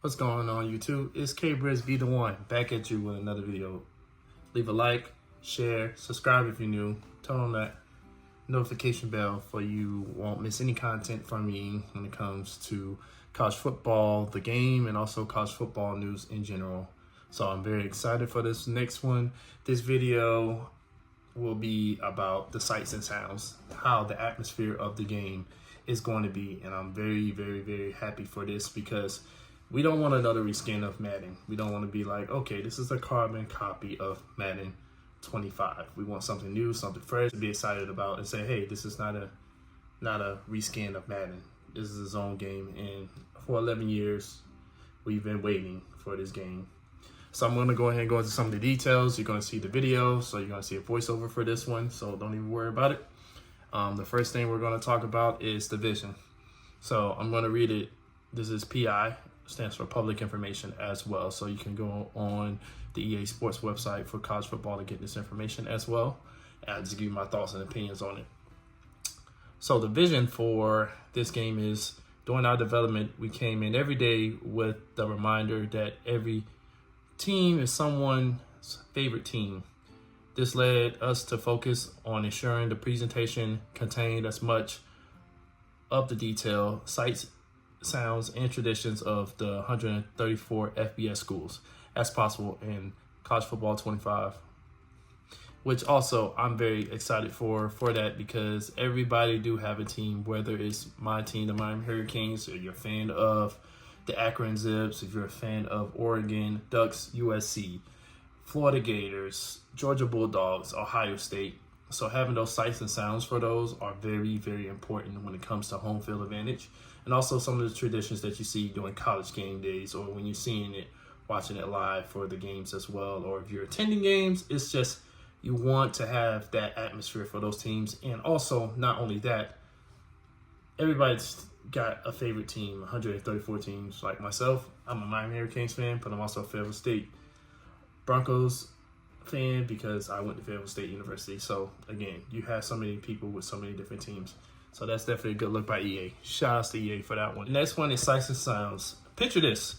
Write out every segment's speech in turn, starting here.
What's going on, YouTube? It's K-Briz Be The One back at you with another video. Leave a like, share, subscribe if you're new, turn on that notification bell for you won't miss any content from me when it comes to college football, the game, and also college football news in general. So I'm very excited for this next one. This video will be about the sights and sounds, how the atmosphere of the game is going to be. And I'm very, very, very happy for this because we don't want another reskin of Madden. We don't want to be like, okay, this is a carbon copy of Madden 25. We want something new, something fresh to be excited about and say, hey, this is not a reskin of Madden. This is his own game. And for 11 years, we've been waiting for this game. So I'm going to go ahead and go into some of the details. You're going to see the video, so you're going to see a voiceover for this one, so don't even worry about it. The first thing we're going to talk about is the vision. So I'm going to read it. This is PI, stands for public information as well. So you can go on the EA Sports website for college football to get this information as well. And I'll just give you my thoughts and opinions on it. So the vision for this game is, during our development, we came in every day with the reminder that every team is someone's favorite team. This led us to focus on ensuring the presentation contained as much of the detail, sights, sounds, and traditions of the 134 FBS schools as possible in College Football 25, which also I'm very excited for that, because everybody do have a team, whether it's my team, the Miami Hurricanes, or you're a fan of the Akron Zips, if you're a fan of Oregon Ducks, USC, Florida Gators, Georgia Bulldogs, Ohio State. So having those sights and sounds for those are very, very important when it comes to home field advantage. And also some of the traditions that you see during college game days, or when you're seeing it, watching it live for the games as well. Or if you're attending games, it's just, you want to have that atmosphere for those teams. And also, not only that, everybody's got a favorite team, 134 teams. Like myself, I'm a Miami Hurricanes fan, but I'm also a Fayetteville State Broncos fan because I went to Fayetteville State University. So again, you have so many people with so many different teams. So that's definitely a good look by EA. Shout outs to EA for that one. Next one is sights and sounds. Picture this.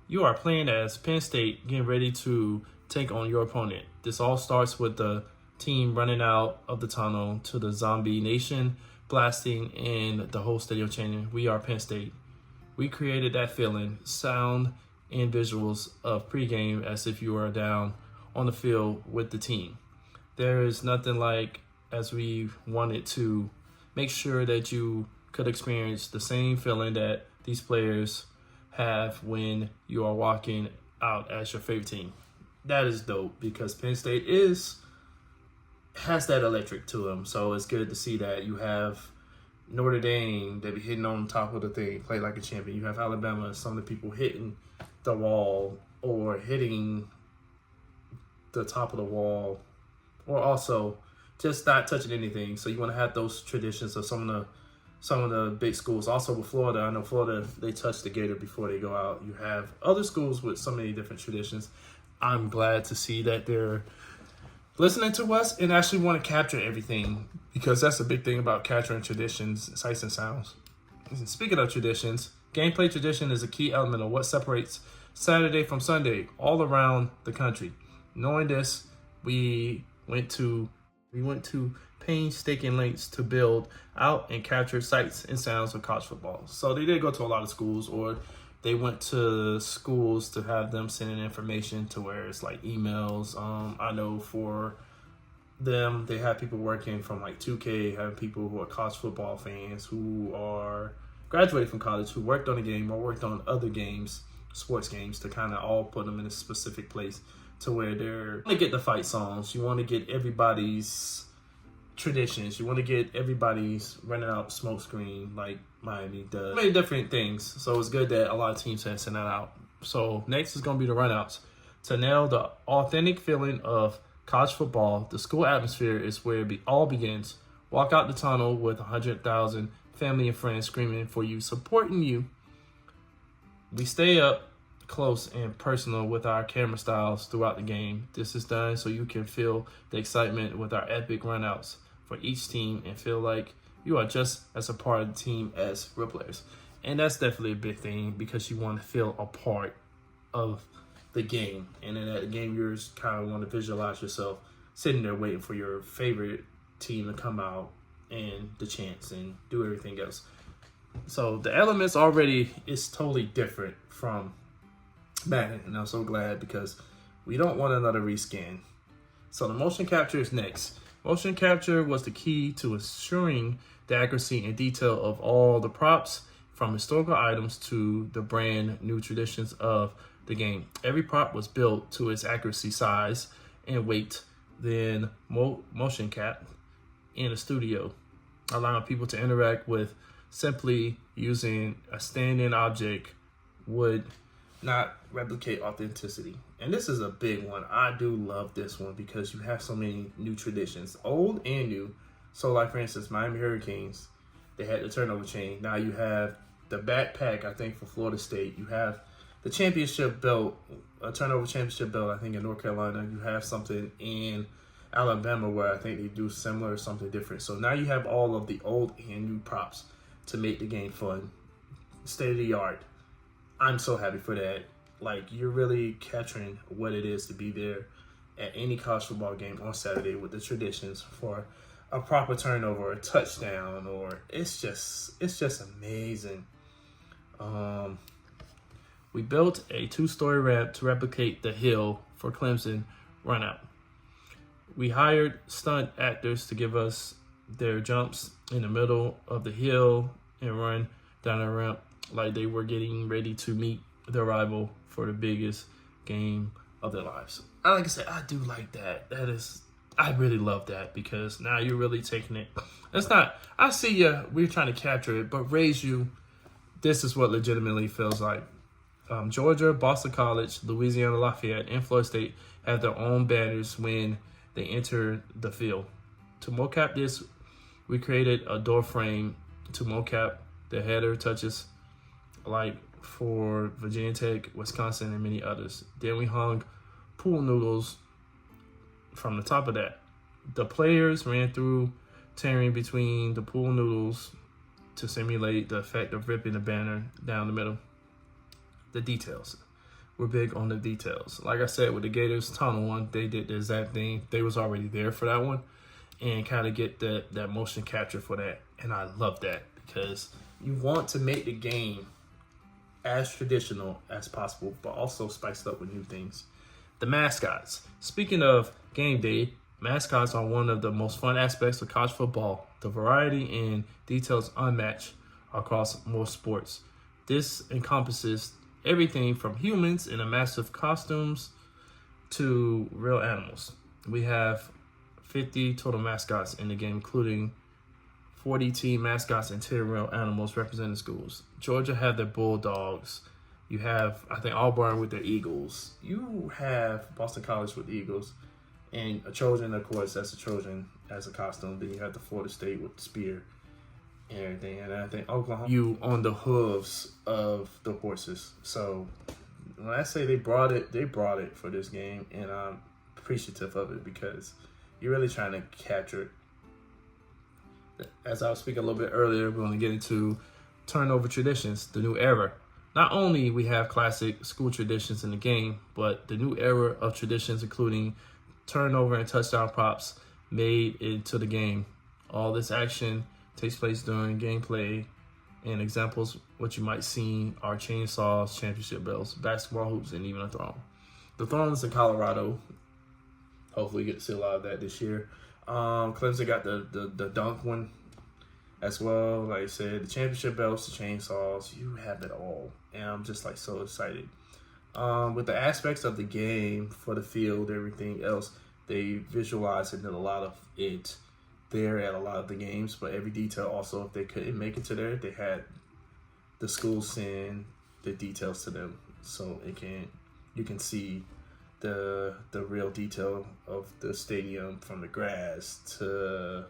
You are playing as Penn State, getting ready to take on your opponent. This all starts with the team running out of the tunnel to the zombie nation, blasting in the whole stadium chanting, "We are Penn State." We created that feeling, sound and visuals of pregame as if you are down on the field with the team. There is nothing like, as we wanted to make sure that you could experience the same feeling that these players have when you are walking out as your favorite team. That is dope, because Penn State has that electric to them. So it's good to see that. You have Notre Dame, they be hitting on top of the thing, play like a champion. You have Alabama, some of the people hitting the wall or hitting the top of the wall, or also just not touching anything. So you want to have those traditions of some of the big schools. Also with Florida, I know Florida, they touch the gator before they go out. You have other schools with so many different traditions. I'm glad to see that they're listening to us and actually want to capture everything, because that's a big thing about capturing traditions, sights and sounds. And speaking of traditions, gameplay tradition is a key element of what separates Saturday from Sunday all around the country. Knowing this, we went to painstaking lengths to build out and capture sights and sounds of college football. So they did go to a lot of schools, or they went to schools to have them send in information to where it's like emails. I know for them, they have people working from like 2K, have people who are college football fans who are graduated from college, who worked on a game or worked on other games, sports games, to kind of all put them in a specific place to where they're want to get the fight songs. You want to get everybody's traditions. You want to get everybody's running out smoke screen like Miami does. Many different things. So it's good that a lot of teams have sent that out. So next is going to be the runouts. To nail the authentic feeling of college football, the school atmosphere is where it all begins. Walk out the tunnel with 100,000 family and friends screaming for you, supporting you. We stay up close and personal with our camera styles throughout the game. This is done so you can feel the excitement with our epic runouts for each team and feel like you are just as a part of the team as real players. And that's definitely a big thing because you want to feel a part of the game. And in that game, you just kind of want to visualize yourself sitting there waiting for your favorite team to come out and the chance and do everything else. So the elements already is totally different from Madden, and I'm so glad because we don't want another reskin. So the motion capture is next. Motion capture was the key to ensuring the accuracy and detail of all the props, from historical items to the brand new traditions of the game. Every prop was built to its accuracy, size, and weight, then motion cap in a studio, allowing people to interact with simply using a stand-in object would not replicate authenticity. And this is a big one. I do love this one because you have so many new traditions, old and new. So like for instance, Miami Hurricanes, they had the turnover chain. Now you have the backpack, I think, for Florida State. You have the championship belt, a turnover championship belt, I think, in North Carolina. You have something in Alabama where I think they do similar or something different. So now you have all of the old and new props to make the game fun. State of the art. I'm so happy for that. Like, you're really capturing what it is to be there at any college football game on Saturday with the traditions for a proper turnover, a touchdown, or it's just amazing. We built a 2-story ramp to replicate the hill for Clemson run out. We hired stunt actors to give us their jumps in the middle of the hill and run down the ramp like they were getting ready to meet their rival for the biggest game of their lives. Like I said, I do like that. I really love that because now you're really taking it. It's not, I see you, we're trying to capture it, but raise you, this is what legitimately feels like. Georgia, Boston College, Louisiana Lafayette, and Florida State have their own banners when they enter the field. To mocap this, we created a door frame to mocap the header touches, like for Virginia Tech, Wisconsin, and many others. Then we hung pool noodles from the top of that. The players ran through, tearing between the pool noodles to simulate the effect of ripping the banner down the middle. The details. We're big on the details. Like I said, with the Gators tunnel one, they did the exact thing. They was already there for that one and kind of get that motion capture for that. And I love that because you want to make the game as traditional as possible, but also spiced up with new things. The mascots. Speaking of game day, mascots are one of the most fun aspects of college football. The variety and details unmatched across most sports. This encompasses everything from humans in a massive costumes to real animals. We have 50 total mascots in the game, including 40 team mascots and 10 real animals representing schools. Georgia had their Bulldogs. You have, I think, Auburn with their Eagles. You have Boston College with the Eagles. And a Trojan, of course, that's a Trojan as a costume. Then you have the Florida State with the spear and everything. And I think Oklahoma, you on the hooves of the horses. So when I say they brought it for this game. And I'm appreciative of it because you're really trying to capture it. As I was speaking a little bit earlier, we're going to get into turnover traditions, the new era. Not only we have classic school traditions in the game, but the new era of traditions, including turnover and touchdown props made into the game. All this action takes place during gameplay, and examples what you might see are chainsaws, championship belts, basketball hoops, and even a throne. The throne is in Colorado. Hopefully we get to see a lot of that this year. Clemson got the dunk one as well. Like I said, the championship belts, the chainsaws, you have it all. And I'm just like so excited. With the aspects of the game for the field, everything else, they visualized and did a lot of it there at a lot of the games. But every detail also, if they couldn't make it to there, they had the school send the details to them. So you can see the real detail of the stadium, from the grass to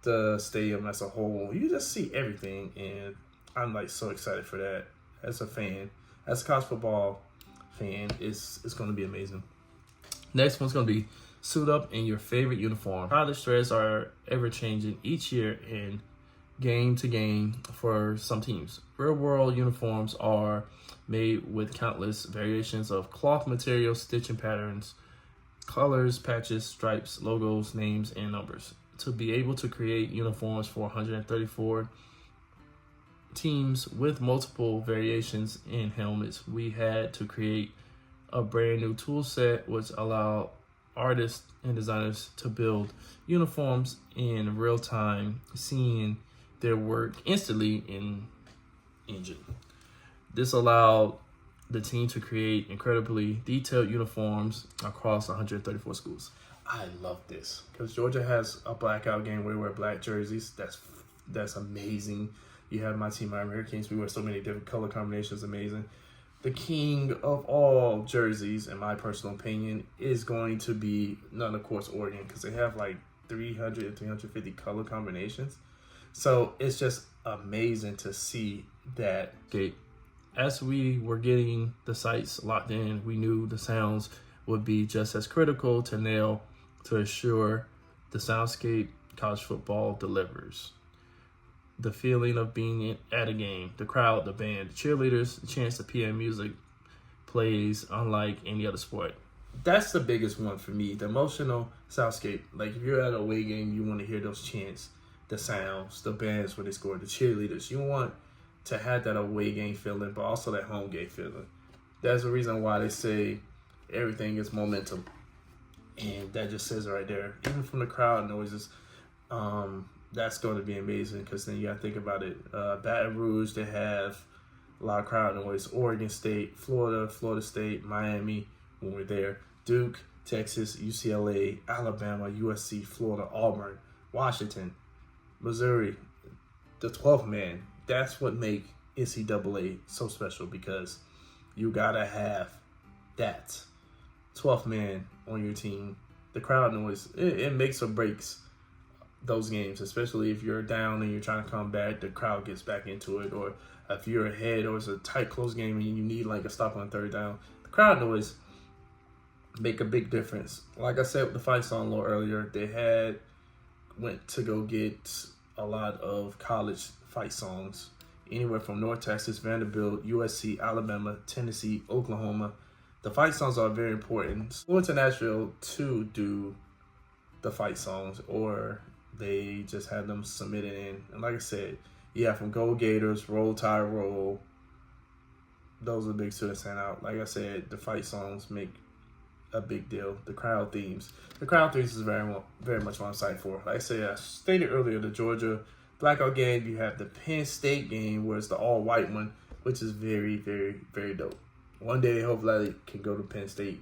the stadium as a whole. You just see everything, and I'm like so excited for that as a fan. as a college football fan, it's going to be amazing. Next one's going to be suit up in your favorite uniform. College threads are ever changing each year and game to game for some teams. Real world uniforms are made with countless variations of cloth material, stitching patterns, colors, patches, stripes, logos, names, and numbers. To be able to create uniforms for 134 teams with multiple variations in helmets, we had to create a brand new tool set which allowed artists and designers to build uniforms in real time, seeing their work instantly in engine. This allowed the team to create incredibly detailed uniforms across 134 schools. I love this because Georgia has a blackout game where we wear black jerseys. That's amazing. You have my team, Miami Hurricanes. We wear so many different color combinations. Amazing. The king of all jerseys, in my personal opinion, is going to be none, of course, Oregon, because they have like 300, 350 color combinations. So it's just amazing to see that. Okay, as we were getting the sights locked in, we knew the sounds would be just as critical to nail to assure the soundscape college football delivers. The feeling of being at a game, the crowd, the band, the cheerleaders, the chance the PM music plays unlike any other sport. That's the biggest one for me, the emotional soundscape. Like if you're at a away game, you want to hear those chants, the sounds, the bands when they score, the cheerleaders. You want to have that away game feeling, but also that home game feeling. That's the reason why they say everything is momentum. And that just says it right there. Even from the crowd noises, that's going to be amazing because then you got to think about it. Baton Rouge, they have a lot of crowd noise. Oregon State, Florida, Florida State, Miami when we're there. Duke, Texas, UCLA, Alabama, USC, Florida, Auburn, Washington, Missouri, the 12th man. That's what make NCAA so special because you got to have that 12th man on your team. The crowd noise, it makes or breaks those games, especially if you're down and you're trying to come back, the crowd gets back into it, or if you're ahead or it's a tight, close game and you need like a stop on third down, the crowd noise make a big difference. Like I said with the fight song a little earlier, they went to go get a lot of college fight songs, anywhere from North Texas, Vanderbilt, USC, Alabama, Tennessee, Oklahoma. The fight songs are very important. Go to Nashville to do the fight songs, or they just had them submitted in. And like I said, yeah, from Go Gators, Roll Tide Roll, those are the big two that stand out. Like I said, the fight songs make a big deal. The crowd themes. The crowd themes is very much what I'm excited for. Like I said, I stated earlier, the Georgia blackout game, you have the Penn State game where it's the all-white one, which is very, very, very dope. One day, hopefully, I can go to Penn State,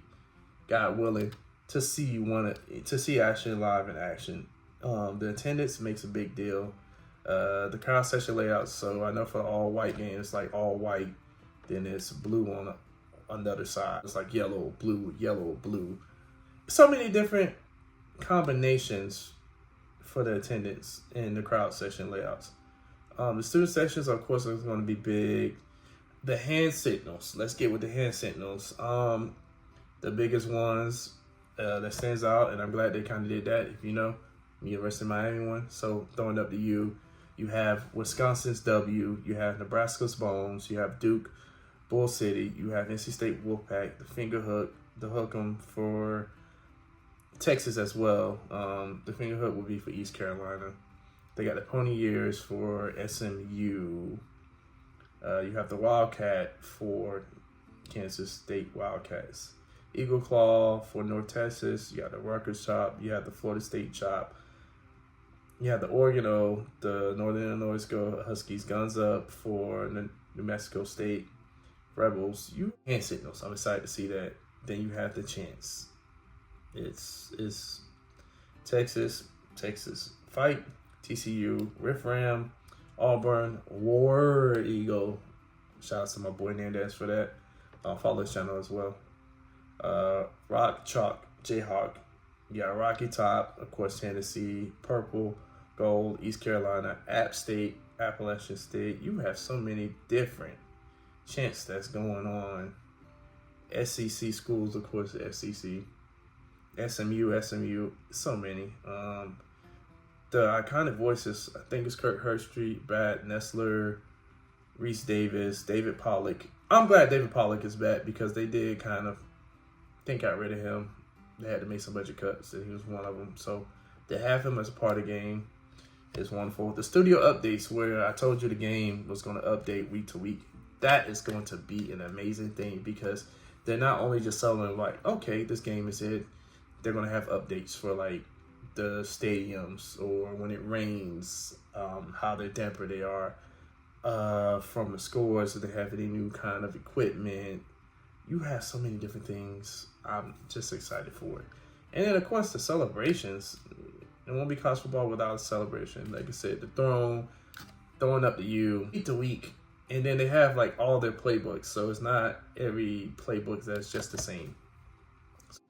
God willing, to see action live in action. The attendance makes a big deal. The crowd section layout. So I know for the all white game, it's like all white, then it's blue on the other side. It's like yellow, blue. So many different combinations for the attendance in the crowd section layouts. The student sections, of course, are going to be big. The hand signals. Let's get with the hand signals. The biggest ones that stands out, and I'm glad they kind of did that. If you know, University of Miami one. So throwing up to you, you have Wisconsin's W, you have Nebraska's Bones, you have Duke, Bull City, you have NC State Wolfpack, the finger hook, the hook 'em for Texas as well. The finger hook will be for East Carolina. They got the pony ears for SMU. You have the Wildcat for Kansas State Wildcats. Eagle Claw for North Texas. You got the Rutgers chop. You have the Florida State chop. You have the Oregon O, the Northern Illinois Huskies. Guns Up for New Mexico State Rebels. You hand signals. I'm excited to see that. Then you have the chants. It's Texas Fight, TCU, Riff Ram, Auburn, War Eagle. Shout out to my boy Nandez for that. Follow his channel as well. Rock, Chalk, Jayhawk. You got Rocky Top, of course, Tennessee, Purple, Gold, East Carolina, App State, Appalachian State. You have so many different chants that's going on. SEC schools, of course, the SEC, SMU, so many. The iconic voices, I think it's Kirk Herbstreit, Brad Nessler, Reese Davis, David Pollock. I'm glad David Pollock is back because they did kind of think got rid of him. They had to make some budget cuts, and he was one of them. So to have him as a part of the game is wonderful. The studio updates, where I told you the game was going to update week to week, that is going to be an amazing thing because they're not only just selling like, okay, this game is it. They're going to have updates for like the stadiums or when it rains, how their damper they are, from the scores, if they have any new kind of equipment. You have so many different things. I'm just excited for it. And then, of course, the celebrations. It won't be college football without a celebration. Like I said, the throwing up to you week to week. And then they have, like, all their playbooks. So it's not every playbook that's just the same.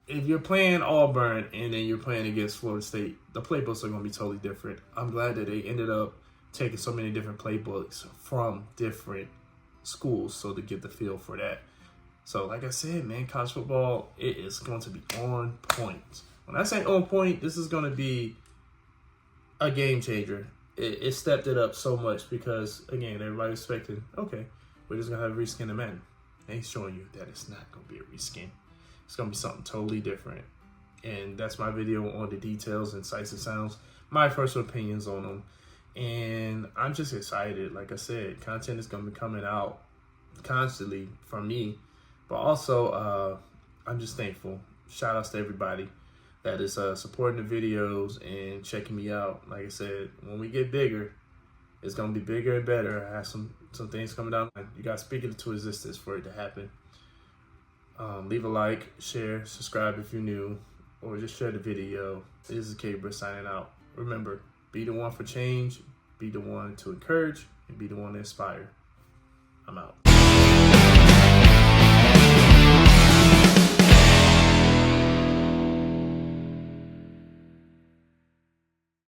If you're playing Auburn and then you're playing against Florida State, the playbooks are going to be totally different. I'm glad that they ended up taking so many different playbooks from different schools so to get the feel for that. So, like I said, man, college football, it is going to be on point. When I say on point, this is going to be a game changer. It stepped it up so much because, again, everybody's expecting, okay, we're just going to have a reskin of Madden. They ain't showing you that it's not going to be a reskin. It's going to be something totally different. And that's my video on the details and sights and sounds, my personal opinions on them. And I'm just excited. Like I said, content is going to be coming out constantly from me. But also, I'm just thankful. Shout outs to everybody that is supporting the videos and checking me out. Like I said, when we get bigger, it's going to be bigger and better. I have some things coming down. You guys speak it into existence for it to happen. Leave a like, share, subscribe if you're new, or just share the video. This is K-Briz signing out. Remember, be the one for change, be the one to encourage, and be the one to inspire. I'm out.